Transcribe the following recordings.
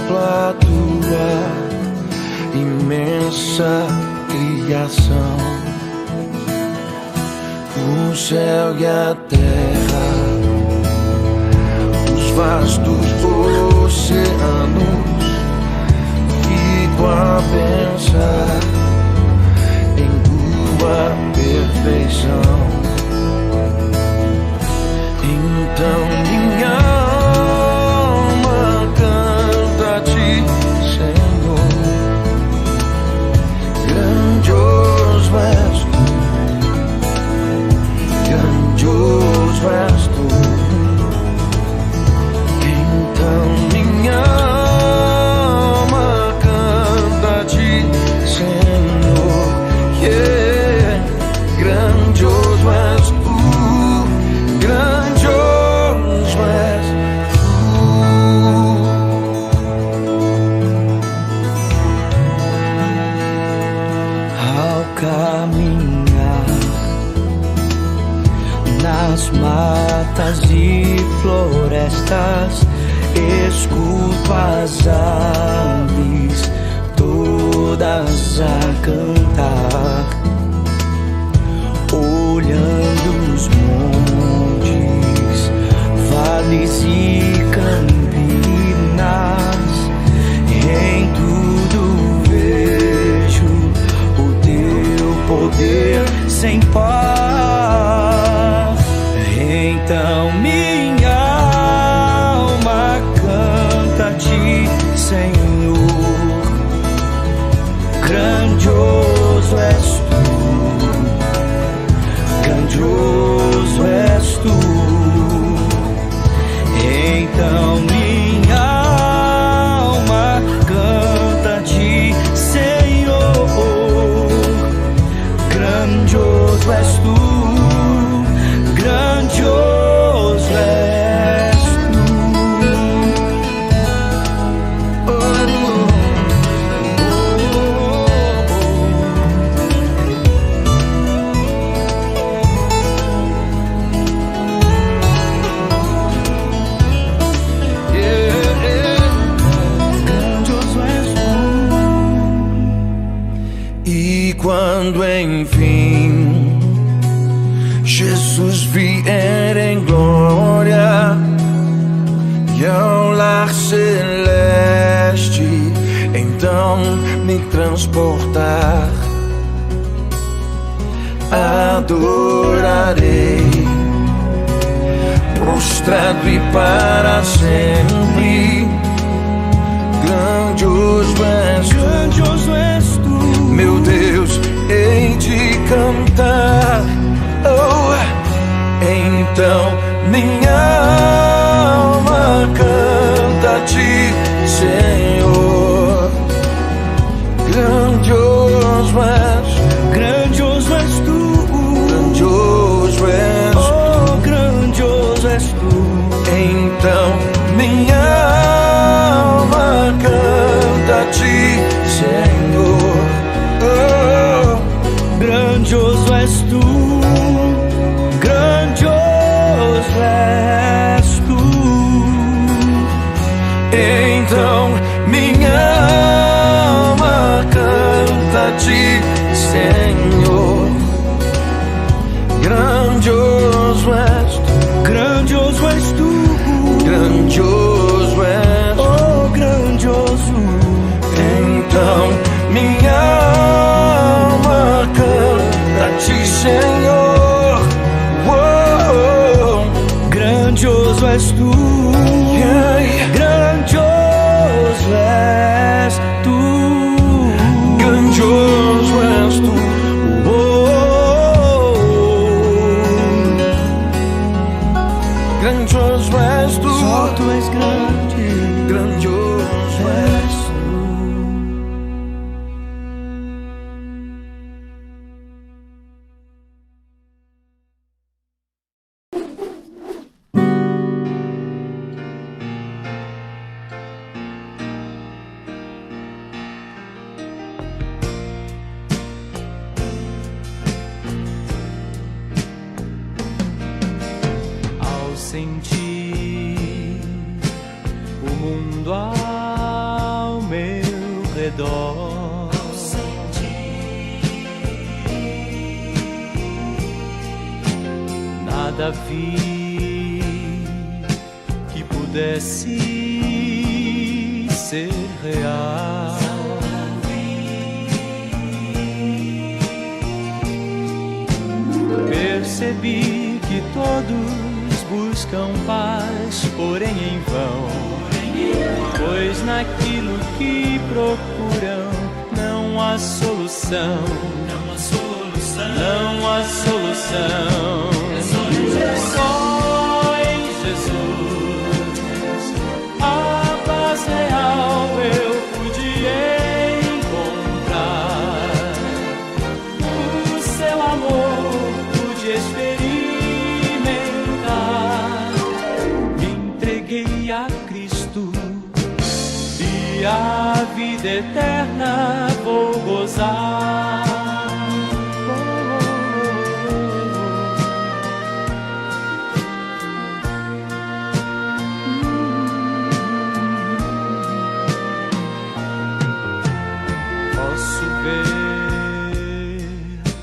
contempla a tua imensa criação, o céu e a terra, os vastos oceanos. Fico a pensar em tua perfeição. Então minha alma canta a ti, Senhor. Grandioso és tu, grandioso és tu. Então minha alma canta a ti, Senhor. Yeah. Grandioso és tu, grandioso és tu. Ao caminhar nas matas e florestas, escuto as aves todas a cantar, olhando os montes, vales e campinas. Em tudo vejo o teu poder sem par. Então minha alma canta a ti, Senhor. Grandioso és tu, grandioso és tu. Então minha alma canta a ti, Senhor. Grandioso és tu, grandioso és tu. Quando enfim Jesus vier em glória e ao lar celeste então me transportar, adorarei prostrado e para sempre. Grandioso és tu, grandioso és tu, meu Deus, hei de cantar. Oh, então minha alma canta a ti, Senhor. Grandioso és tu, grandioso és, oh, grandioso és tu. Então minha alma canta a ti, Senhor. Oh, grandioso és tu, grandioso és tu. Então minha alma canta a ti, Senhor. Grandioso és tu, grandioso és tu, grandioso és, oh, grandioso. Então minha alma canta a ti, Senhor. Oh, grandioso és tu, yeah. Grandioso és tu, grandioso és tu. Grandioso és tu, só tu és grande, grandioso és tu. Sentir o mundo redor. Nada vi que pudesse ser real. Percebi que todos buscam paz, porém em vão, pois naquilo que procuram não há solução, não há solução. Só em Jesus a paz real eu pude encontrar. O seu amor pude experimentar. Me entreguei a Cristo e a vida eterna vou gozar. Posso ver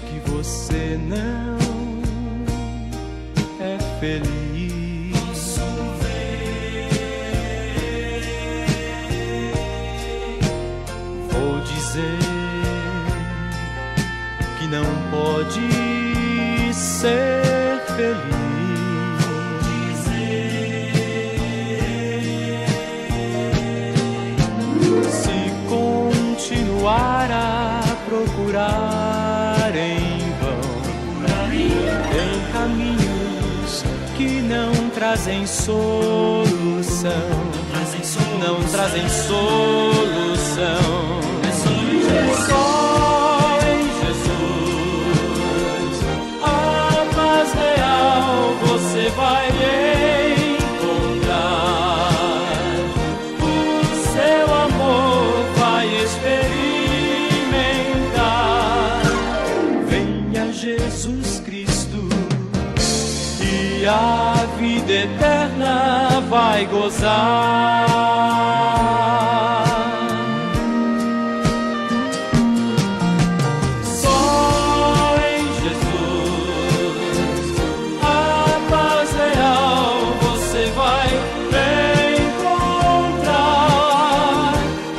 que você não é feliz. Posso ver. Vou dizer que não pode ser feliz. A procurar em vão, em caminhos que não trazem solução, não trazem solução. Só em Jesus a paz real você vai encontrar. O seu amor vai experimentar. Jesus Cristo e a vida eterna vai gozar. Só em Jesus a paz real você vai encontrar.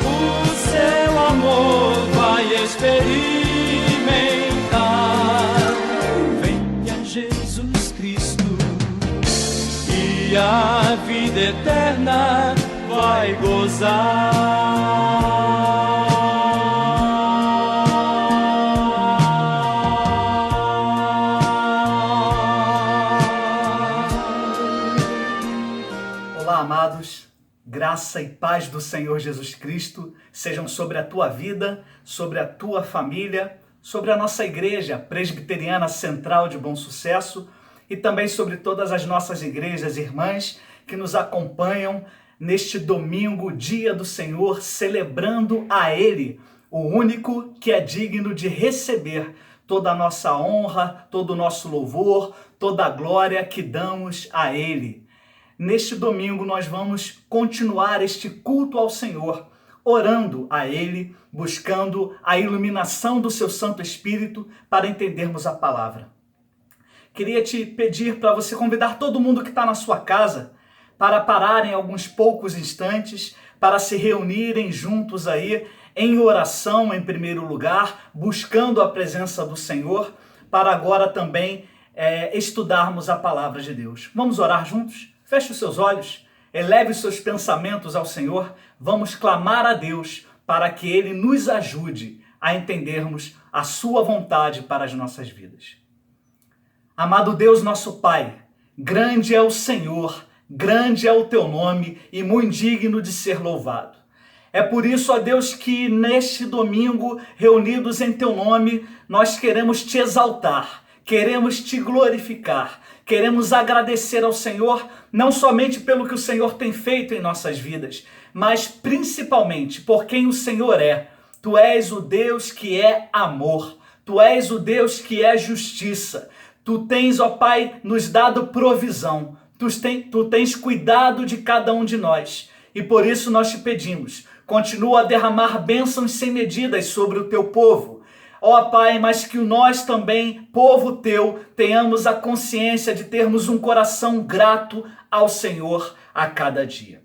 O seu amor vai experimentar. E a vida eterna vai gozar. Olá, amados. Graça e paz do Senhor Jesus Cristo sejam sobre a tua vida, sobre a tua família, sobre a nossa igreja presbiteriana central de Bom Sucesso, e também sobre todas as nossas igrejas irmãs que nos acompanham neste domingo, dia do Senhor, celebrando a Ele, o único que é digno de receber toda a nossa honra, todo o nosso louvor, toda a glória que damos a Ele. Neste domingo nós vamos continuar este culto ao Senhor, orando a Ele, buscando a iluminação do seu Santo Espírito para entendermos a palavra. Queria te pedir para você convidar todo mundo que está na sua casa para pararem alguns poucos instantes, para se reunirem juntos aí em oração em primeiro lugar, buscando a presença do Senhor, para agora também estudarmos a palavra de Deus. Vamos orar juntos? Feche os seus olhos, eleve os seus pensamentos ao Senhor, vamos clamar a Deus para que Ele nos ajude a entendermos a sua vontade para as nossas vidas. Amado Deus, nosso Pai, grande é o Senhor, grande é o teu nome e muito digno de ser louvado. É por isso, ó Deus, que neste domingo, reunidos em teu nome, nós queremos te exaltar, queremos te glorificar, queremos agradecer ao Senhor, não somente pelo que o Senhor tem feito em nossas vidas, mas principalmente por quem o Senhor é. Tu és o Deus que é amor, tu és o Deus que é justiça. Tu tens, ó Pai, nos dado provisão, tu tens cuidado de cada um de nós. E por isso nós te pedimos, continua a derramar bênçãos sem medidas sobre o teu povo. Ó Pai, mas que nós também, povo teu, tenhamos a consciência de termos um coração grato ao Senhor a cada dia.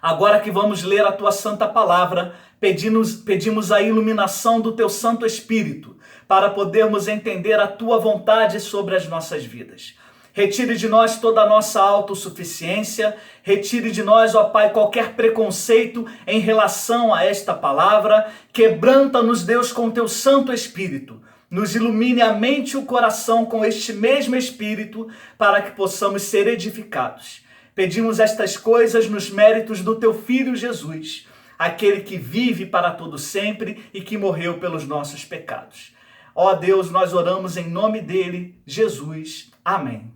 Agora que vamos ler a tua santa palavra, pedimos a iluminação do teu Santo Espírito para podermos entender a tua vontade sobre as nossas vidas. Retire de nós toda a nossa autossuficiência, retire de nós, ó Pai, qualquer preconceito em relação a esta palavra, quebranta-nos, Deus, com teu Santo Espírito, nos ilumine a mente e o coração com este mesmo Espírito, para que possamos ser edificados. Pedimos estas coisas nos méritos do teu Filho Jesus, aquele que vive para todo sempre e que morreu pelos nossos pecados. Ó Deus, nós oramos em nome dele, Jesus. Amém.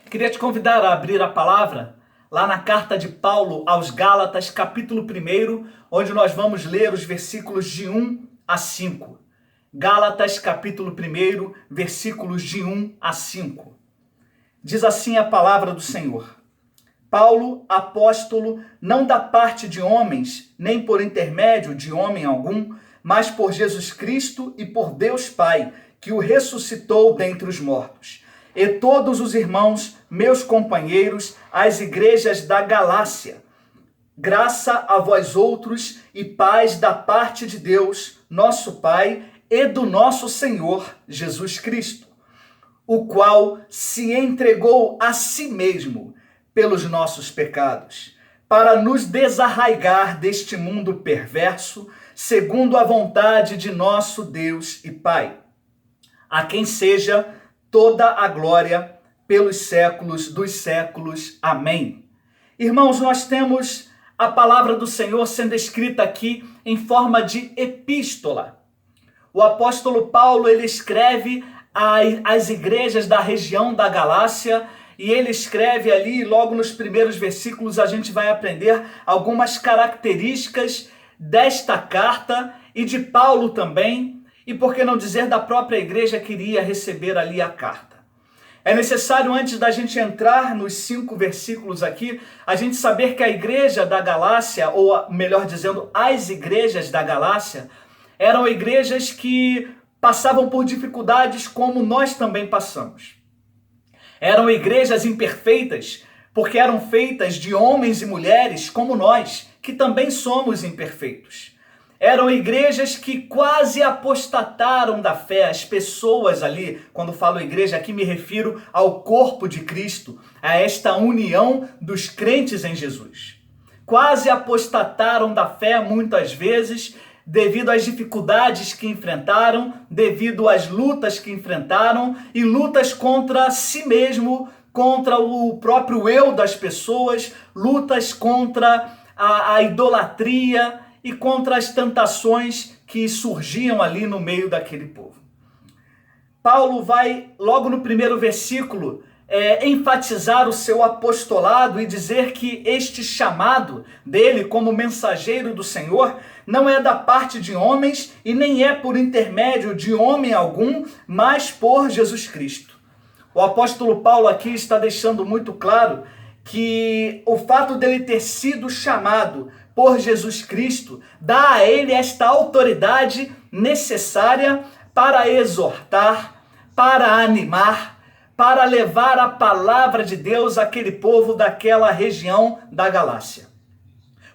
Queria te convidar a abrir a palavra lá na carta de Paulo aos Gálatas, capítulo 1, onde nós vamos ler os versículos de 1 a 5. Gálatas, capítulo 1, versículos de 1 a 5. Diz assim a palavra do Senhor. Paulo, apóstolo, não da parte de homens, nem por intermédio de homem algum, mas por Jesus Cristo e por Deus Pai, que o ressuscitou dentre os mortos. E todos os irmãos, meus companheiros, às igrejas da Galácia. Graça a vós outros e paz da parte de Deus, nosso Pai, e do nosso Senhor Jesus Cristo, o qual se entregou a si mesmo pelos nossos pecados, para nos desarraigar deste mundo perverso, segundo a vontade de nosso Deus e Pai, a quem seja toda a glória pelos séculos dos séculos. Amém. Irmãos, nós temos a palavra do Senhor sendo escrita aqui em forma de epístola. O apóstolo Paulo, ele escreve às igrejas da região da Galácia, e ele escreve ali, logo nos primeiros versículos, a gente vai aprender algumas características desta carta e de Paulo também, e por que não dizer da própria igreja que iria receber ali a carta. É necessário, antes da gente entrar nos 5 versículos aqui, a gente saber que a igreja da Galácia, ou melhor dizendo, as igrejas da Galácia, eram igrejas que passavam por dificuldades como nós também passamos. Eram igrejas imperfeitas, porque eram feitas de homens e mulheres como nós, que também somos imperfeitos. Eram igrejas que quase apostataram da fé. As pessoas ali, quando falo igreja, aqui me refiro ao corpo de Cristo, a esta união dos crentes em Jesus. Quase apostataram da fé muitas vezes, devido às dificuldades que enfrentaram, devido às lutas que enfrentaram e lutas contra si mesmo, contra o próprio eu das pessoas, lutas contra a idolatria e contra as tentações que surgiam ali no meio daquele povo. Paulo vai, logo no primeiro versículo, enfatizar o seu apostolado e dizer que este chamado dele como mensageiro do Senhor não é da parte de homens e nem é por intermédio de homem algum, mas por Jesus Cristo. O apóstolo Paulo aqui está deixando muito claro que o fato dele ter sido chamado por Jesus Cristo dá a ele esta autoridade necessária para exortar, para animar, para levar a palavra de Deus àquele povo daquela região da Galácia.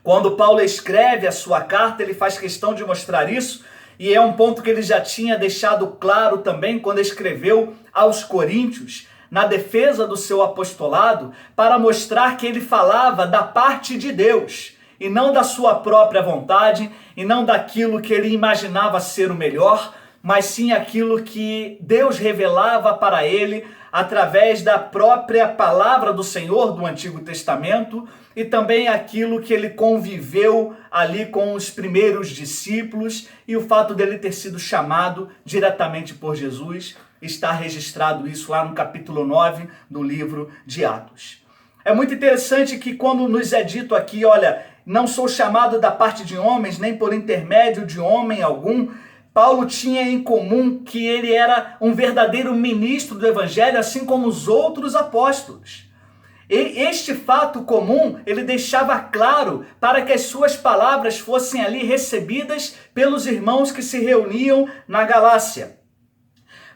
Quando Paulo escreve a sua carta, ele faz questão de mostrar isso, e é um ponto que ele já tinha deixado claro também quando escreveu aos Coríntios, na defesa do seu apostolado, para mostrar que ele falava da parte de Deus, e não da sua própria vontade, e não daquilo que ele imaginava ser o melhor, mas sim aquilo que Deus revelava para ele através da própria palavra do Senhor do Antigo Testamento e também aquilo que ele conviveu ali com os primeiros discípulos e o fato dele ter sido chamado diretamente por Jesus. Está registrado isso lá no capítulo 9 do livro de Atos. É muito interessante que quando nos é dito aqui, olha, não sou chamado da parte de homens, nem por intermédio de homem algum, Paulo tinha em comum que ele era um verdadeiro ministro do Evangelho, assim como os outros apóstolos. E este fato comum, ele deixava claro para que as suas palavras fossem ali recebidas pelos irmãos que se reuniam na Galácia.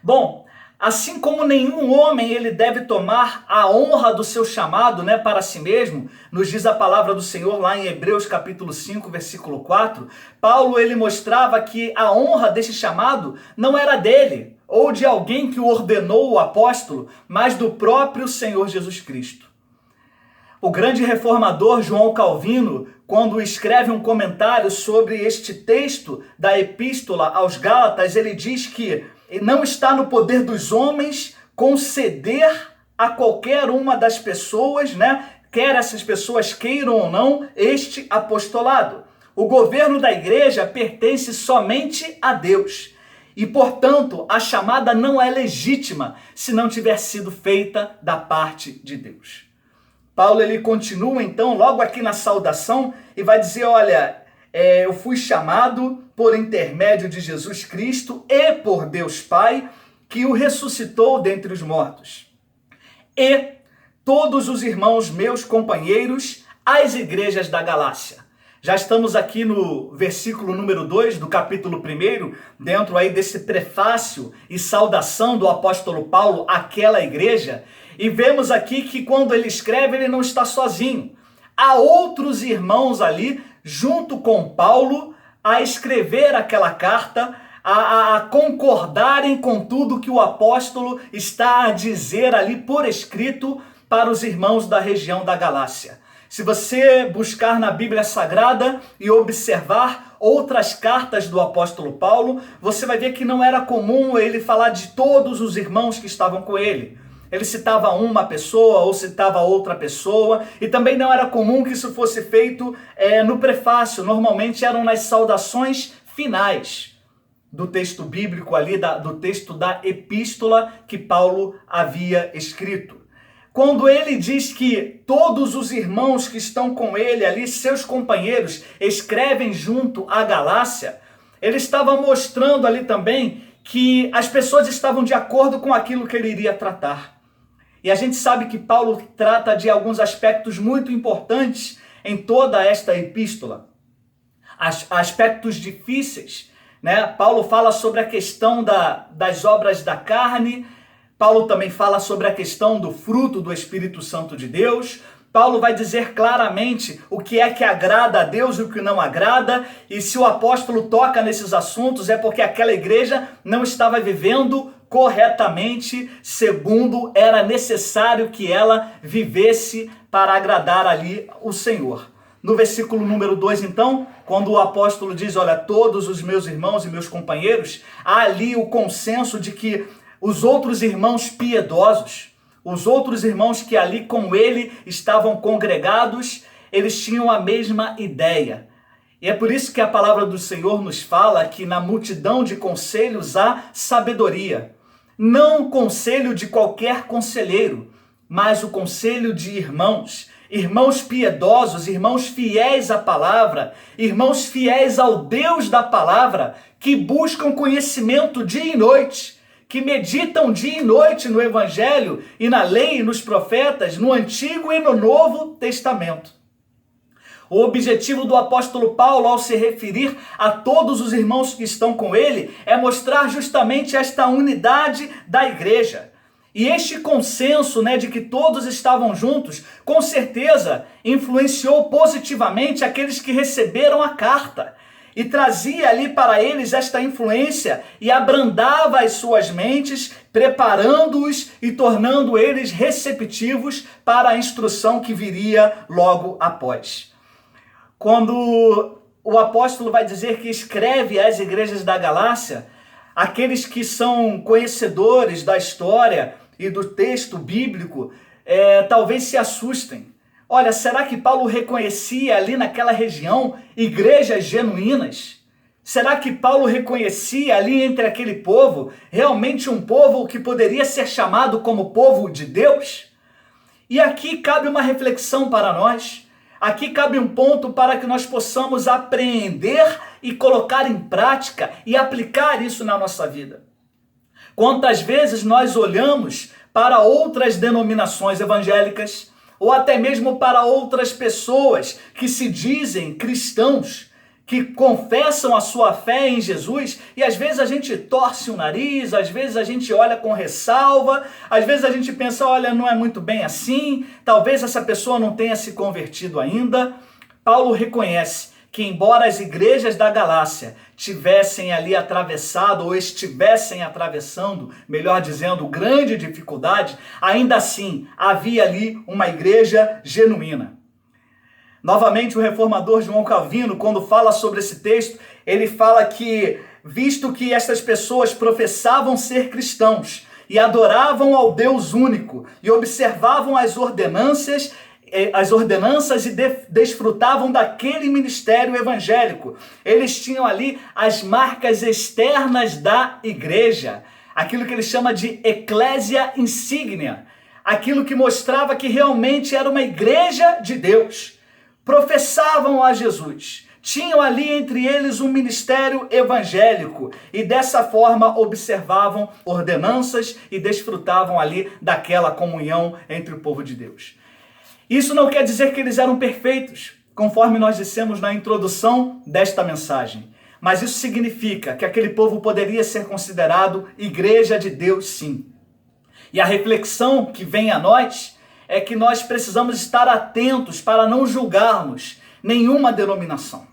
Bom, assim como nenhum homem ele deve tomar a honra do seu chamado, para si mesmo, nos diz a palavra do Senhor lá em Hebreus capítulo 5, versículo 4, Paulo ele mostrava que a honra desse chamado não era dele, ou de alguém que o ordenou o apóstolo, mas do próprio Senhor Jesus Cristo. O grande reformador João Calvino, quando escreve um comentário sobre este texto da epístola aos Gálatas, ele diz que não está no poder dos homens conceder a qualquer uma das pessoas, quer essas pessoas queiram ou não, este apostolado. O governo da igreja pertence somente a Deus. E, portanto, a chamada não é legítima se não tiver sido feita da parte de Deus. Paulo ele continua, então, logo aqui na saudação, e vai dizer, olha, eu fui chamado por intermédio de Jesus Cristo e por Deus Pai, que o ressuscitou dentre os mortos. E todos os irmãos meus companheiros, às igrejas da Galácia. Já estamos aqui no versículo número 2 do capítulo 1, dentro aí desse prefácio e saudação do apóstolo Paulo àquela igreja, e vemos aqui que quando ele escreve, ele não está sozinho. Há outros irmãos ali, junto com Paulo, a escrever aquela carta, a concordarem com tudo que o apóstolo está a dizer ali por escrito para os irmãos da região da Galácia. Se você buscar na Bíblia Sagrada e observar outras cartas do apóstolo Paulo, você vai ver que não era comum ele falar de todos os irmãos que estavam com ele. Ele citava uma pessoa ou citava outra pessoa, e também não era comum que isso fosse feito no prefácio. Normalmente eram nas saudações finais do texto bíblico ali, do texto da epístola que Paulo havia escrito. Quando ele diz que todos os irmãos que estão com ele ali, seus companheiros, escrevem junto à Galácia, ele estava mostrando ali também que as pessoas estavam de acordo com aquilo que ele iria tratar. E a gente sabe que Paulo trata de alguns aspectos muito importantes em toda esta epístola. Aspectos difíceis, Paulo fala sobre a questão das obras da carne. Paulo também fala sobre a questão do fruto do Espírito Santo de Deus. Paulo vai dizer claramente o que é que agrada a Deus e o que não agrada. E se o apóstolo toca nesses assuntos é porque aquela igreja não estava vivendo corretamente, segundo era necessário que ela vivesse para agradar ali o Senhor. No versículo número 2, então, quando o apóstolo diz, olha, todos os meus irmãos e meus companheiros, há ali o consenso de que os outros irmãos piedosos, os outros irmãos que ali com ele estavam congregados, eles tinham a mesma ideia. E é por isso que a palavra do Senhor nos fala que na multidão de conselhos há sabedoria. Não o conselho de qualquer conselheiro, mas o conselho de irmãos. Irmãos piedosos, irmãos fiéis à palavra, irmãos fiéis ao Deus da palavra, que buscam conhecimento dia e noite, que meditam dia e noite no Evangelho e na lei e nos profetas, no Antigo e no Novo Testamento. O objetivo do apóstolo Paulo, ao se referir a todos os irmãos que estão com ele, é mostrar justamente esta unidade da igreja. E este consenso, de que todos estavam juntos, com certeza influenciou positivamente aqueles que receberam a carta. E trazia ali para eles esta influência e abrandava as suas mentes, preparando-os e tornando eles receptivos para a instrução que viria logo após. Quando o apóstolo vai dizer que escreve às igrejas da Galácia, aqueles que são conhecedores da história e do texto bíblico, talvez se assustem. Olha, será que Paulo reconhecia ali naquela região igrejas genuínas? Será que Paulo reconhecia ali entre aquele povo realmente um povo que poderia ser chamado como povo de Deus? E aqui cabe uma reflexão para nós. Aqui cabe um ponto para que nós possamos apreender e colocar em prática e aplicar isso na nossa vida. Quantas vezes nós olhamos para outras denominações evangélicas, ou até mesmo para outras pessoas que se dizem cristãos, que confessam a sua fé em Jesus, e às vezes a gente torce o nariz, às vezes a gente olha com ressalva, às vezes a gente pensa, olha, não é muito bem assim, talvez essa pessoa não tenha se convertido ainda. Paulo reconhece que embora as igrejas da Galácia tivessem ali atravessado ou estivessem atravessando, melhor dizendo, grande dificuldade, ainda assim havia ali uma igreja genuína. Novamente, o reformador João Calvino, quando fala sobre esse texto, ele fala que, visto que estas pessoas professavam ser cristãos e adoravam ao Deus único e observavam as ordenanças e desfrutavam daquele ministério evangélico, eles tinham ali as marcas externas da igreja, aquilo que ele chama de ecclesia insignia, aquilo que mostrava que realmente era uma igreja de Deus. Professavam a Jesus, tinham ali entre eles um ministério evangélico e dessa forma observavam ordenanças e desfrutavam ali daquela comunhão entre o povo de Deus. Isso não quer dizer que eles eram perfeitos, conforme nós dissemos na introdução desta mensagem, mas isso significa que aquele povo poderia ser considerado igreja de Deus, sim. E a reflexão que vem a nós é que nós precisamos estar atentos para não julgarmos nenhuma denominação.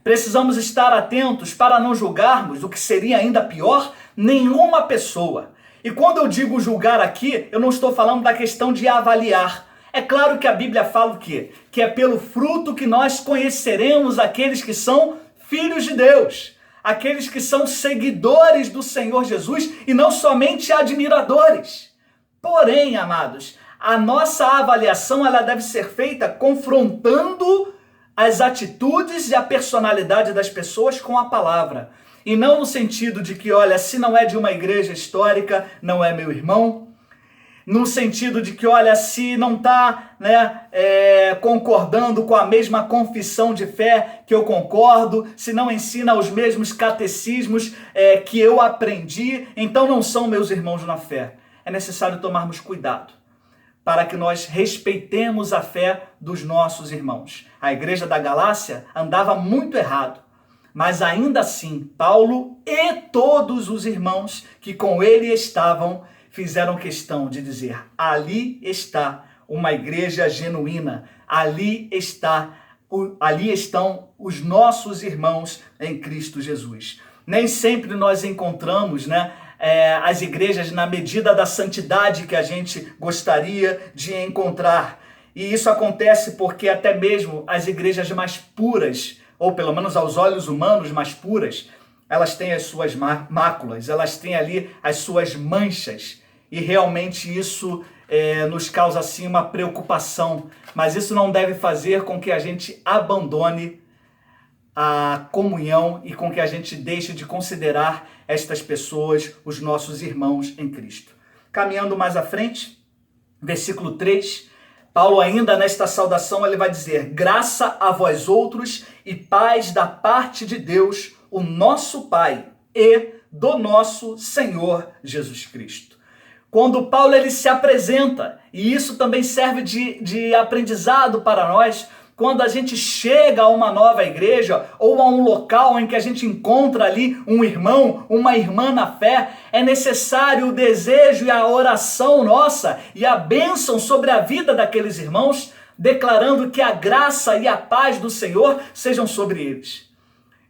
Precisamos estar atentos para não julgarmos, o que seria ainda pior, nenhuma pessoa. E quando eu digo julgar aqui, eu não estou falando da questão de avaliar. É claro que a Bíblia fala o quê? Que é pelo fruto que nós conheceremos aqueles que são filhos de Deus, aqueles que são seguidores do Senhor Jesus e não somente admiradores. Porém, amados, a nossa avaliação ela deve ser feita confrontando as atitudes e a personalidade das pessoas com a palavra. E não no sentido de que, olha, se não é de uma igreja histórica, não é meu irmão. No sentido de que, olha, se não está concordando com a mesma confissão de fé que eu concordo, se não ensina os mesmos catecismos que eu aprendi, então não são meus irmãos na fé. É necessário tomarmos cuidado para que nós respeitemos a fé dos nossos irmãos. A igreja da Galácia andava muito errado, mas ainda assim, Paulo e todos os irmãos que com ele estavam, fizeram questão de dizer, ali está uma igreja genuína, ali estão os nossos irmãos em Cristo Jesus. Nem sempre nós encontramos, as igrejas na medida da santidade que a gente gostaria de encontrar. E isso acontece porque até mesmo as igrejas mais puras, ou pelo menos aos olhos humanos mais puras, elas têm as suas máculas, elas têm ali as suas manchas. E realmente isso nos causa assim uma preocupação. Mas isso não deve fazer com que a gente abandone a comunhão e com que a gente deixe de considerar estas pessoas, os nossos irmãos em Cristo. Caminhando mais à frente, versículo 3, Paulo ainda nesta saudação ele vai dizer, graça a vós outros e paz da parte de Deus, o nosso Pai e do nosso Senhor Jesus Cristo. Quando Paulo ele se apresenta, e isso também serve de aprendizado para nós, quando a gente chega a uma nova igreja ou a um local em que a gente encontra ali um irmão, uma irmã na fé, é necessário o desejo e a oração nossa e a bênção sobre a vida daqueles irmãos, declarando que a graça e a paz do Senhor sejam sobre eles.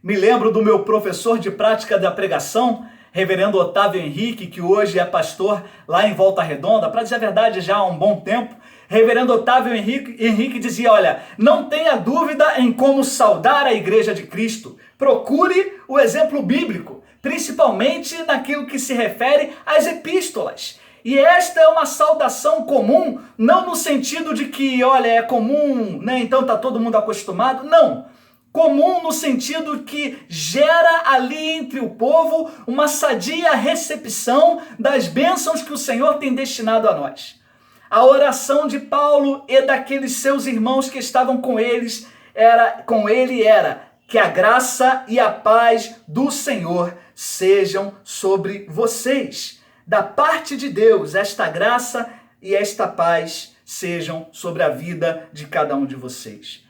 Me lembro do meu professor de prática da pregação, reverendo Otávio Henrique, que hoje é pastor lá em Volta Redonda, para dizer a verdade já há um bom tempo. Reverendo Otávio Henrique dizia, olha, não tenha dúvida em como saudar a igreja de Cristo. Procure o exemplo bíblico, principalmente naquilo que se refere às epístolas. E esta é uma saudação comum, não no sentido de que, olha, é comum, então está todo mundo acostumado. Não. Comum no sentido que gera ali entre o povo uma sadia recepção das bênçãos que o Senhor tem destinado a nós. A oração de Paulo e daqueles seus irmãos que estavam com ele era que a graça e a paz do Senhor sejam sobre vocês. Da parte de Deus, esta graça e esta paz sejam sobre a vida de cada um de vocês.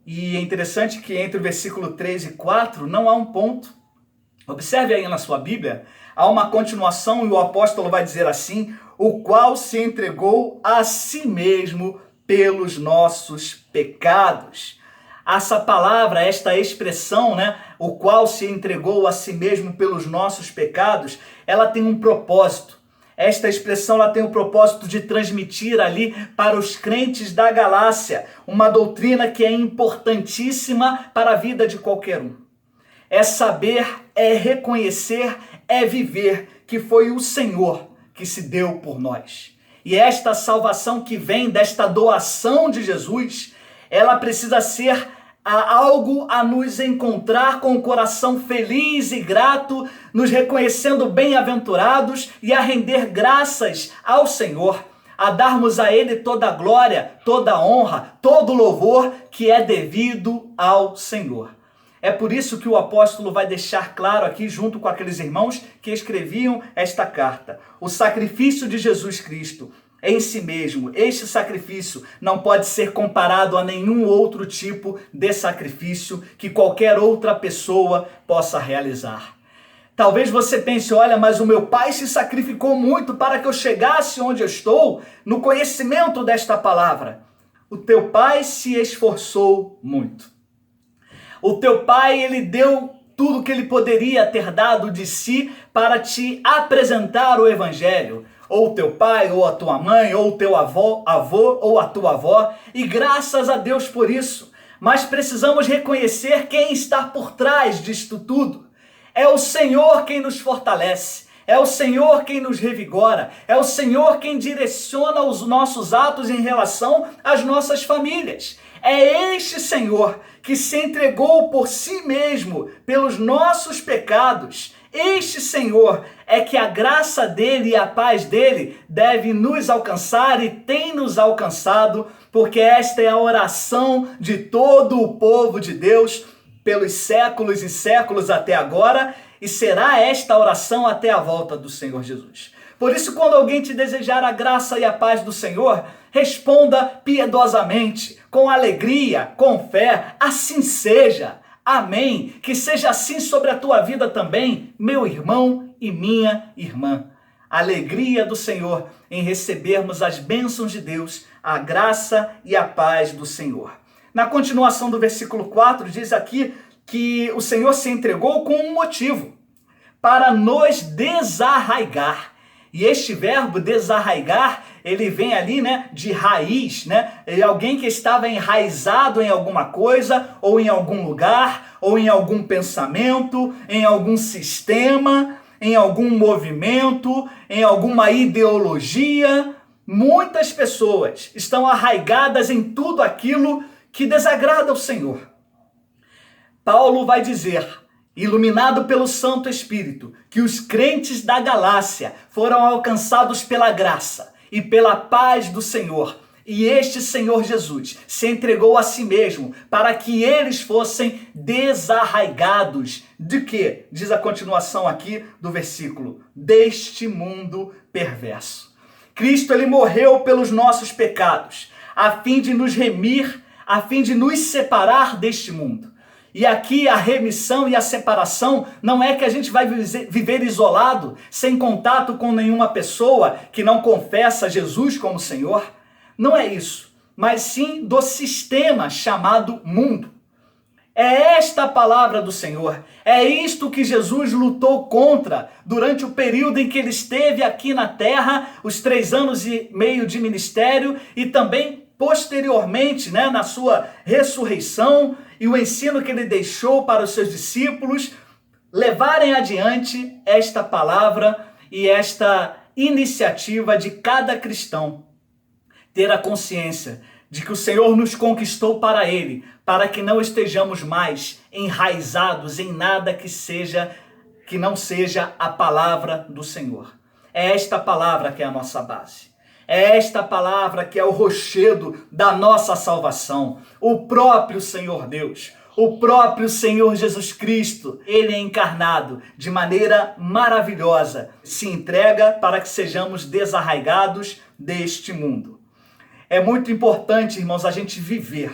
E é interessante que entre o versículo 3 e 4 não há um ponto. Observe aí na sua Bíblia, há uma continuação e o apóstolo vai dizer assim: o qual se entregou a si mesmo pelos nossos pecados. Essa palavra, esta expressão, o qual se entregou a si mesmo pelos nossos pecados, ela tem um propósito. Esta expressão ela tem o propósito de transmitir ali para os crentes da Galácia uma doutrina que é importantíssima para a vida de qualquer um. É saber, é reconhecer, é viver que foi o Senhor que se deu por nós. E esta salvação que vem desta doação de Jesus, ela precisa ser algo a nos encontrar com o coração feliz e grato, nos reconhecendo bem-aventurados e a render graças ao Senhor, a darmos a Ele toda a glória, toda a honra, todo o louvor que é devido ao Senhor. É por isso que o apóstolo vai deixar claro aqui, junto com aqueles irmãos que escreviam esta carta, o sacrifício de Jesus Cristo em si mesmo. Este sacrifício não pode ser comparado a nenhum outro tipo de sacrifício que qualquer outra pessoa possa realizar. Talvez você pense, olha, mas o meu pai se sacrificou muito para que eu chegasse onde eu estou, no conhecimento desta palavra. O teu pai se esforçou muito. O teu pai, ele deu tudo que ele poderia ter dado de si para te apresentar o evangelho. Ou teu pai, ou a tua mãe, ou o teu avô, ou a tua avó. E graças a Deus por isso. Mas precisamos reconhecer quem está por trás disto tudo. É o Senhor quem nos fortalece. É o Senhor quem nos revigora. É o Senhor quem direciona os nossos atos em relação às nossas famílias. É este Senhor que se entregou por si mesmo pelos nossos pecados. Este Senhor é que a graça dele e a paz dele deve nos alcançar e tem nos alcançado, porque esta é a oração de todo o povo de Deus pelos séculos e séculos até agora, e será esta oração até a volta do Senhor Jesus. Por isso, quando alguém te desejar a graça e a paz do Senhor, responda piedosamente, com alegria, com fé, assim seja. Amém. Que seja assim sobre a tua vida também, meu irmão e minha irmã. A alegria do Senhor em recebermos as bênçãos de Deus, a graça e a paz do Senhor. Na continuação do versículo 4, diz aqui que o Senhor se entregou com um motivo, para nos desarraigar. E este verbo desarraigar, ele vem ali, de raiz, É alguém que estava enraizado em alguma coisa, ou em algum lugar, ou em algum pensamento, em algum sistema, em algum movimento, em alguma ideologia. Muitas pessoas estão arraigadas em tudo aquilo que desagrada ao Senhor. Paulo vai dizer, iluminado pelo Santo Espírito, que os crentes da Galácia foram alcançados pela graça e pela paz do Senhor. E este Senhor Jesus se entregou a si mesmo para que eles fossem desarraigados de quê? Diz a continuação aqui do versículo, deste mundo perverso. Cristo, ele morreu pelos nossos pecados, a fim de nos remir, a fim de nos separar deste mundo. E aqui a remissão e a separação não é que a gente vai viver isolado, sem contato com nenhuma pessoa que não confessa Jesus como Senhor. Não é isso, mas sim do sistema chamado mundo. É esta a palavra do Senhor, é isto que Jesus lutou contra durante o período em que ele esteve aqui na terra, os 3 anos e meio de ministério e também posteriormente, na sua ressurreição e o ensino que ele deixou para os seus discípulos levarem adiante esta palavra e esta iniciativa de cada cristão. Ter a consciência de que o Senhor nos conquistou para Ele, para que não estejamos mais enraizados em nada que não seja a palavra do Senhor. É esta palavra que é a nossa base. É esta palavra que é o rochedo da nossa salvação. O próprio Senhor Deus, o próprio Senhor Jesus Cristo, ele é encarnado de maneira maravilhosa, se entrega para que sejamos desarraigados deste mundo. É muito importante, irmãos, a gente viver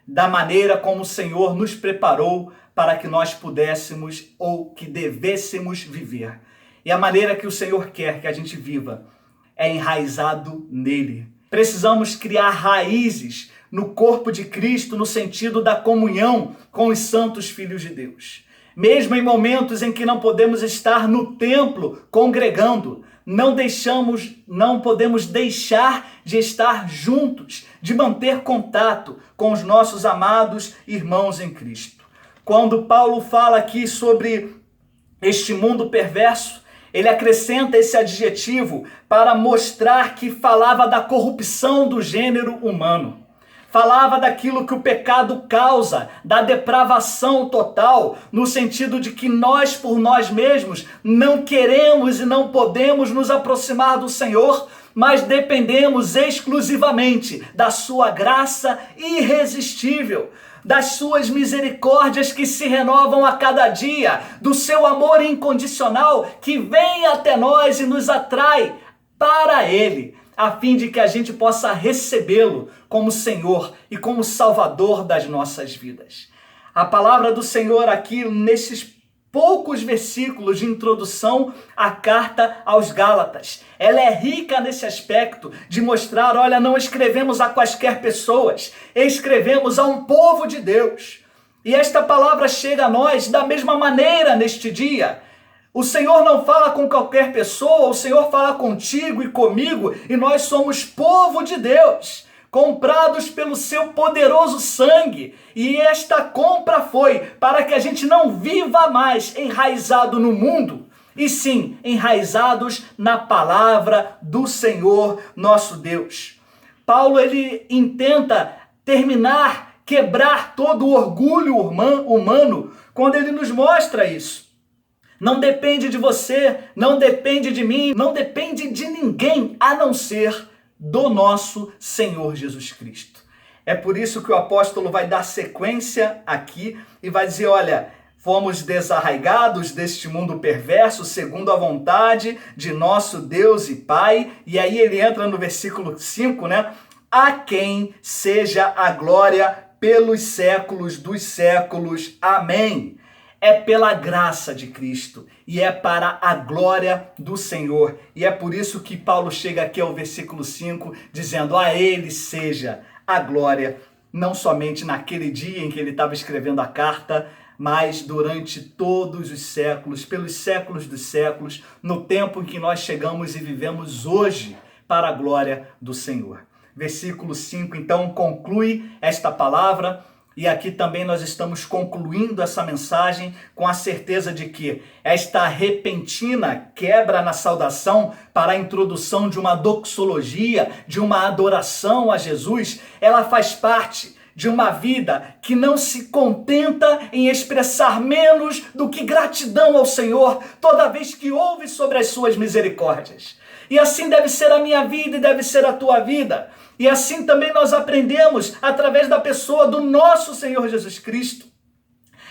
da maneira como o Senhor nos preparou para que nós pudéssemos ou que devêssemos viver. E a maneira que o Senhor quer que a gente viva é enraizado nele. Precisamos criar raízes no corpo de Cristo, no sentido da comunhão com os santos filhos de Deus. Mesmo em momentos em que não podemos estar no templo congregando, não podemos deixar de estar juntos, de manter contato com os nossos amados irmãos em Cristo. Quando Paulo fala aqui sobre este mundo perverso, ele acrescenta esse adjetivo para mostrar que falava da corrupção do gênero humano. Falava daquilo que o pecado causa, da depravação total, no sentido de que nós, por nós mesmos, não queremos e não podemos nos aproximar do Senhor, mas dependemos exclusivamente da sua graça irresistível, das suas misericórdias que se renovam a cada dia, do seu amor incondicional que vem até nós e nos atrai para Ele, a fim de que a gente possa recebê-lo como Senhor e como Salvador das nossas vidas. A palavra do Senhor aqui, nesses poucos versículos de introdução à carta aos Gálatas, ela é rica nesse aspecto de mostrar, olha, não escrevemos a quaisquer pessoas, escrevemos a um povo de Deus. E esta palavra chega a nós da mesma maneira neste dia. O Senhor não fala com qualquer pessoa, o Senhor fala contigo e comigo, e nós somos povo de Deus, comprados pelo seu poderoso sangue. E esta compra foi para que a gente não viva mais enraizado no mundo, e sim enraizados na palavra do Senhor nosso Deus. Paulo, ele intenta quebrar todo o orgulho humano quando ele nos mostra isso. Não depende de você, não depende de mim, não depende de ninguém a não ser do nosso Senhor Jesus Cristo. É por isso que o apóstolo vai dar sequência aqui e vai dizer, olha, fomos desarraigados deste mundo perverso segundo a vontade de nosso Deus e Pai. E aí ele entra no versículo 5, né? A quem seja a glória pelos séculos dos séculos. Amém. É pela graça de Cristo e é para a glória do Senhor. E é por isso que Paulo chega aqui ao versículo 5, dizendo, a Ele seja a glória, não somente naquele dia em que ele estava escrevendo a carta, mas durante todos os séculos, pelos séculos dos séculos, no tempo em que nós chegamos e vivemos hoje, para a glória do Senhor. Versículo 5, então, conclui esta palavra. E aqui também nós estamos concluindo essa mensagem com a certeza de que esta repentina quebra na saudação para a introdução de uma doxologia, de uma adoração a Jesus, ela faz parte de uma vida que não se contenta em expressar menos do que gratidão ao Senhor toda vez que ouve sobre as suas misericórdias. E assim deve ser a minha vida e deve ser a tua vida. E assim também nós aprendemos através da pessoa do nosso Senhor Jesus Cristo.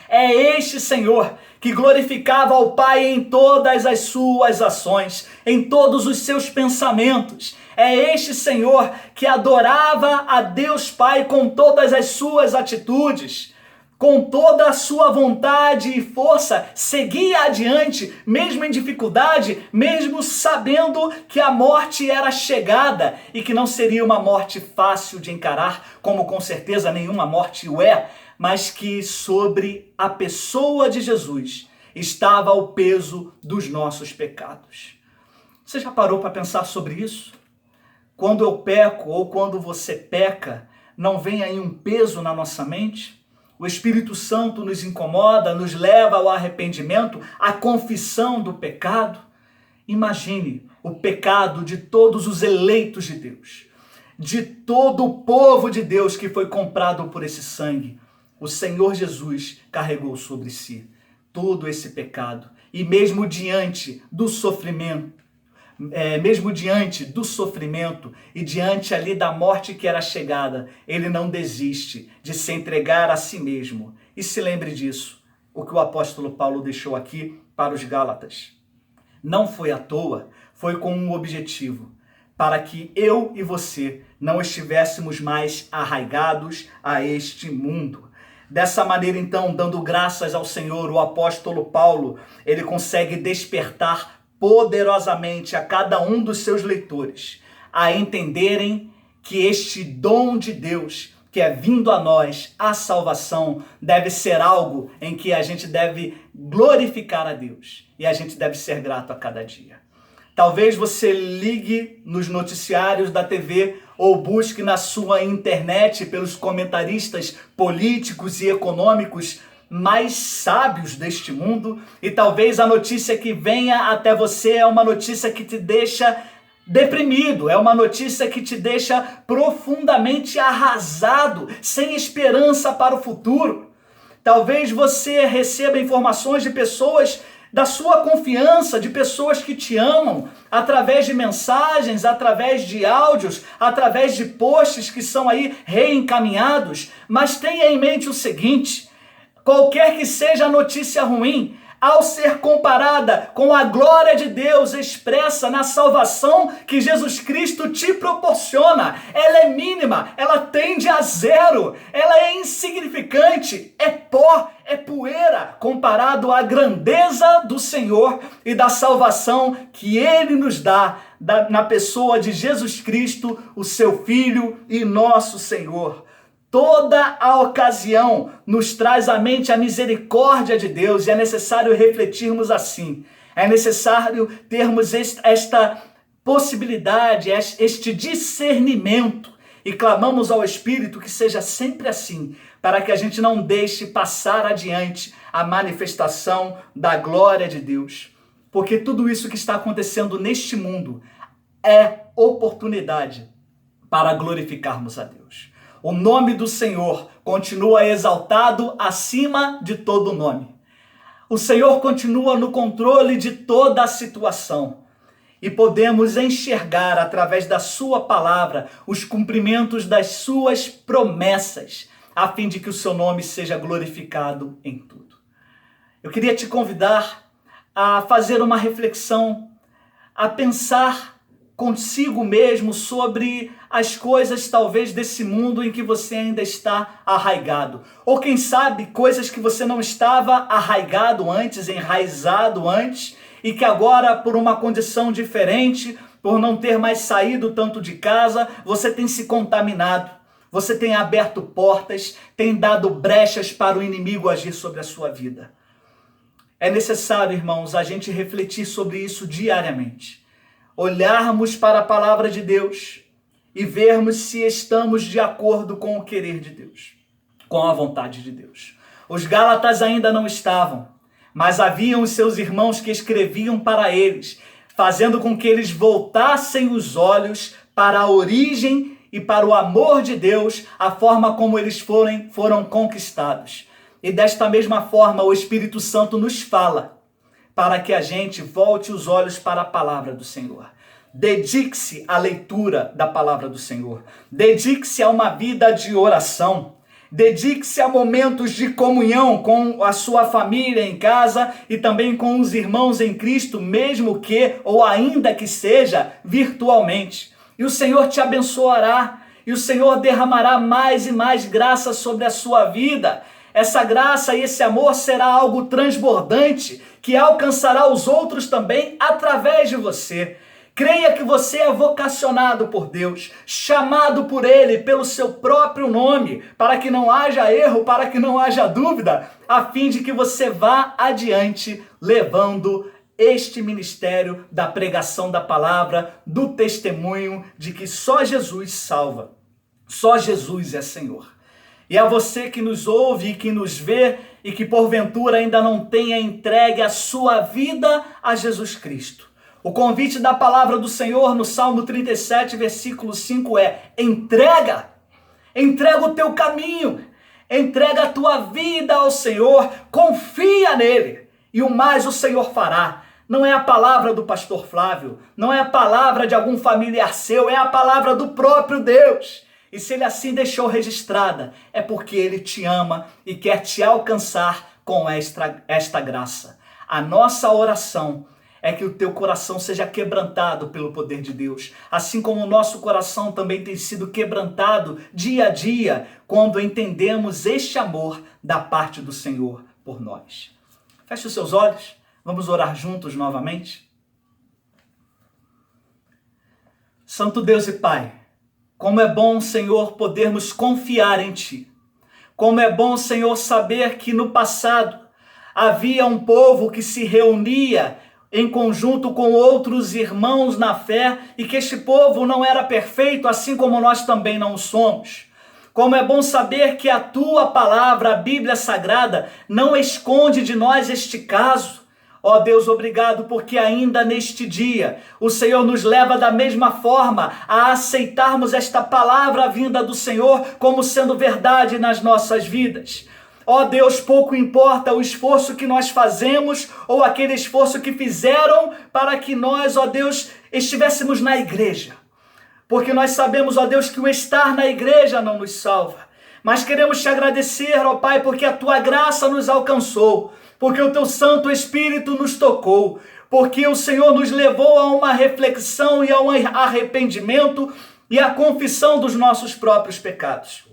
É este Senhor que glorificava ao Pai em todas as suas ações, em todos os seus pensamentos. É este Senhor que adorava a Deus Pai com todas as suas atitudes, com toda a sua vontade e força, seguia adiante, mesmo em dificuldade, mesmo sabendo que a morte era chegada e que não seria uma morte fácil de encarar, como com certeza nenhuma morte o é, mas que sobre a pessoa de Jesus estava o peso dos nossos pecados. Você já parou para pensar sobre isso? Quando eu peco ou quando você peca, não vem aí um peso na nossa mente? O Espírito Santo nos incomoda, nos leva ao arrependimento, à confissão do pecado. Imagine o pecado de todos os eleitos de Deus, de todo o povo de Deus que foi comprado por esse sangue. O Senhor Jesus carregou sobre si todo esse pecado. E mesmo diante do sofrimento, e diante ali da morte que era chegada, ele não desiste de se entregar a si mesmo. E se lembre disso, o que o apóstolo Paulo deixou aqui para os Gálatas. Não foi à toa, foi com um objetivo, para que eu e você não estivéssemos mais arraigados a este mundo. Dessa maneira, então, dando graças ao Senhor, o apóstolo Paulo, ele consegue despertar poderosamente a cada um dos seus leitores a entenderem que este dom de Deus, que é vindo a nós, a salvação, deve ser algo em que a gente deve glorificar a Deus e a gente deve ser grato a cada dia. Talvez você ligue nos noticiários da TV ou busque na sua internet pelos comentaristas políticos e econômicos mais sábios deste mundo, e talvez a notícia que venha até você é uma notícia que te deixa deprimido, é uma notícia que te deixa profundamente arrasado, sem esperança para o futuro. Talvez você receba informações de pessoas da sua confiança, de pessoas que te amam, através de mensagens, através de áudios, através de posts que são aí reencaminhados. Mas tenha em mente o seguinte: qualquer que seja a notícia ruim, ao ser comparada com a glória de Deus expressa na salvação que Jesus Cristo te proporciona, ela é mínima, ela tende a zero, ela é insignificante, é pó, é poeira, comparado à grandeza do Senhor e da salvação que Ele nos dá na pessoa de Jesus Cristo, o seu Filho e nosso Senhor. Toda a ocasião nos traz à mente a misericórdia de Deus e é necessário refletirmos assim. É necessário termos esta possibilidade, este discernimento, e clamamos ao Espírito que seja sempre assim, para que a gente não deixe passar adiante a manifestação da glória de Deus. Porque tudo isso que está acontecendo neste mundo é oportunidade para glorificarmos a Deus. O nome do Senhor continua exaltado acima de todo nome. O Senhor continua no controle de toda a situação. E podemos enxergar, através da sua palavra, os cumprimentos das suas promessas, a fim de que o seu nome seja glorificado em tudo. Eu queria te convidar a fazer uma reflexão, a pensar consigo mesmo sobre as coisas talvez desse mundo em que você ainda está arraigado. Ou quem sabe coisas que você não estava arraigado antes, enraizado antes, e que agora por uma condição diferente, por não ter mais saído tanto de casa, você tem se contaminado. Você tem aberto portas, tem dado brechas para o inimigo agir sobre a sua vida. É necessário, irmãos, a gente refletir sobre isso diariamente. Olharmos para a palavra de Deus e vermos se estamos de acordo com o querer de Deus, com a vontade de Deus. Os Gálatas ainda não estavam, mas haviam os seus irmãos que escreviam para eles, fazendo com que eles voltassem os olhos para a origem e para o amor de Deus, a forma como eles foram conquistados. E desta mesma forma o Espírito Santo nos fala, para que a gente volte os olhos para a palavra do Senhor. Dedique-se à leitura da palavra do Senhor. Dedique-se a uma vida de oração. Dedique-se a momentos de comunhão com a sua família em casa e também com os irmãos em Cristo, mesmo que, ou ainda que seja, virtualmente. E o Senhor te abençoará, e o Senhor derramará mais e mais graça sobre a sua vida. Essa graça e esse amor será algo transbordante, que alcançará os outros também através de você. Creia que você é vocacionado por Deus, chamado por Ele pelo seu próprio nome, para que não haja erro, para que não haja dúvida, a fim de que você vá adiante levando este ministério da pregação da palavra, do testemunho de que só Jesus salva, só Jesus é Senhor. E a você que nos ouve e que nos vê e que porventura ainda não tenha entregue a sua vida a Jesus Cristo. O convite da palavra do Senhor no Salmo 37, versículo 5 é: entrega o teu caminho, entrega a tua vida ao Senhor, confia nele e o mais o Senhor fará. Não é a palavra do pastor Flávio, não é a palavra de algum familiar seu, é a palavra do próprio Deus. E se ele assim deixou registrada, é porque ele te ama e quer te alcançar com esta graça. A nossa oração é que o teu coração seja quebrantado pelo poder de Deus, assim como o nosso coração também tem sido quebrantado dia a dia, quando entendemos este amor da parte do Senhor por nós. Feche os seus olhos, vamos orar juntos novamente. Santo Deus e Pai, como é bom, Senhor, podermos confiar em Ti. Como é bom, Senhor, saber que no passado havia um povo que se reunia em conjunto com outros irmãos na fé e que este povo não era perfeito, assim como nós também não somos. Como é bom saber que a Tua palavra, a Bíblia Sagrada, não esconde de nós este caso. Ó Deus, obrigado porque ainda neste dia o Senhor nos leva da mesma forma a aceitarmos esta palavra vinda do Senhor como sendo verdade nas nossas vidas. Ó Deus, pouco importa o esforço que nós fazemos ou aquele esforço que fizeram para que nós, ó Deus, estivéssemos na igreja. Porque nós sabemos, ó Deus, que o estar na igreja não nos salva. Mas queremos te agradecer, ó Pai, porque a Tua graça nos alcançou. Porque o Teu Santo Espírito nos tocou, porque o Senhor nos levou a uma reflexão e a um arrependimento e a confissão dos nossos próprios pecados.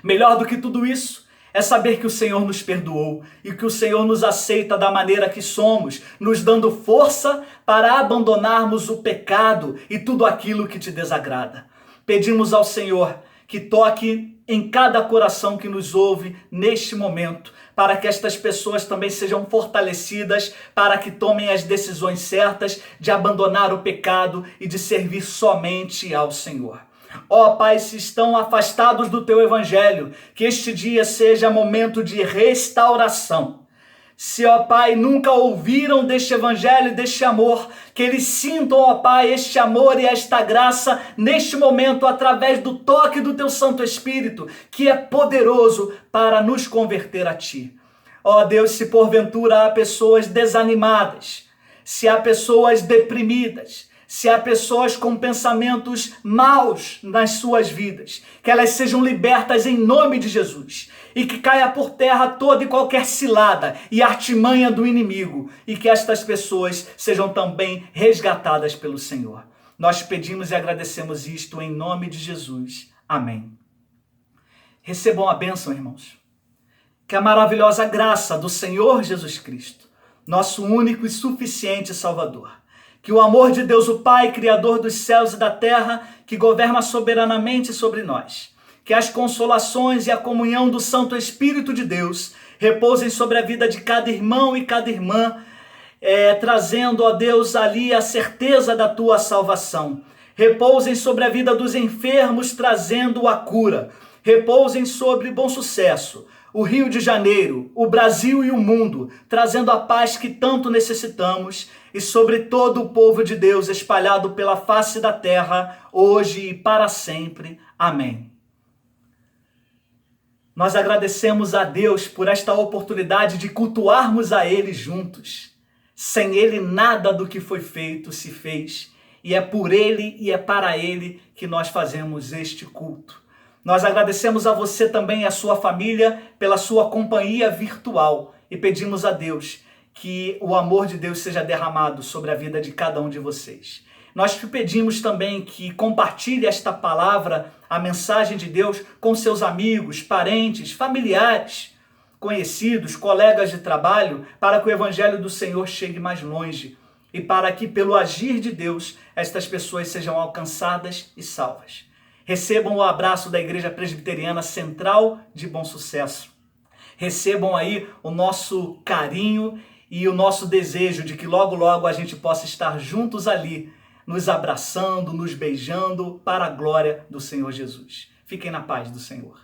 Melhor do que tudo isso é saber que o Senhor nos perdoou e que o Senhor nos aceita da maneira que somos, nos dando força para abandonarmos o pecado e tudo aquilo que Te desagrada. Pedimos ao Senhor que toque em cada coração que nos ouve neste momento, para que estas pessoas também sejam fortalecidas, para que tomem as decisões certas de abandonar o pecado e de servir somente ao Senhor. Ó Pai, se estão afastados do Teu Evangelho, que este dia seja momento de restauração. Se, ó Pai, nunca ouviram deste Evangelho e deste amor, que eles sintam, ó Pai, este amor e esta graça neste momento, através do toque do Teu Santo Espírito, que é poderoso para nos converter a Ti. Ó Deus, se porventura há pessoas desanimadas, se há pessoas deprimidas, se há pessoas com pensamentos maus nas suas vidas, que elas sejam libertas em nome de Jesus e que caia por terra toda e qualquer cilada e artimanha do inimigo e que estas pessoas sejam também resgatadas pelo Senhor. Nós pedimos e agradecemos isto em nome de Jesus. Amém. Recebam a bênção, irmãos. Que a maravilhosa graça do Senhor Jesus Cristo, nosso único e suficiente Salvador, que o amor de Deus, o Pai, Criador dos céus e da terra, que governa soberanamente sobre nós, que as consolações e a comunhão do Santo Espírito de Deus repousem sobre a vida de cada irmão e cada irmã, trazendo, ó Deus, ali a certeza da Tua salvação. Repousem sobre a vida dos enfermos, trazendo a cura. Repousem sobre Bom Sucesso, o Rio de Janeiro, o Brasil e o mundo, trazendo a paz que tanto necessitamos, e sobre todo o povo de Deus espalhado pela face da terra, hoje e para sempre. Amém. Nós agradecemos a Deus por esta oportunidade de cultuarmos a Ele juntos. Sem Ele, nada do que foi feito se fez, e é por Ele e é para Ele que nós fazemos este culto. Nós agradecemos a você também e a sua família pela sua companhia virtual e pedimos a Deus que o amor de Deus seja derramado sobre a vida de cada um de vocês. Nós te pedimos também que compartilhe esta palavra, a mensagem de Deus, com seus amigos, parentes, familiares, conhecidos, colegas de trabalho, para que o Evangelho do Senhor chegue mais longe e para que, pelo agir de Deus, estas pessoas sejam alcançadas e salvas. Recebam o abraço da Igreja Presbiteriana Central de Bom Sucesso. Recebam aí o nosso carinho e o nosso desejo de que logo, logo a gente possa estar juntos ali, nos abraçando, nos beijando, para a glória do Senhor Jesus. Fiquem na paz do Senhor.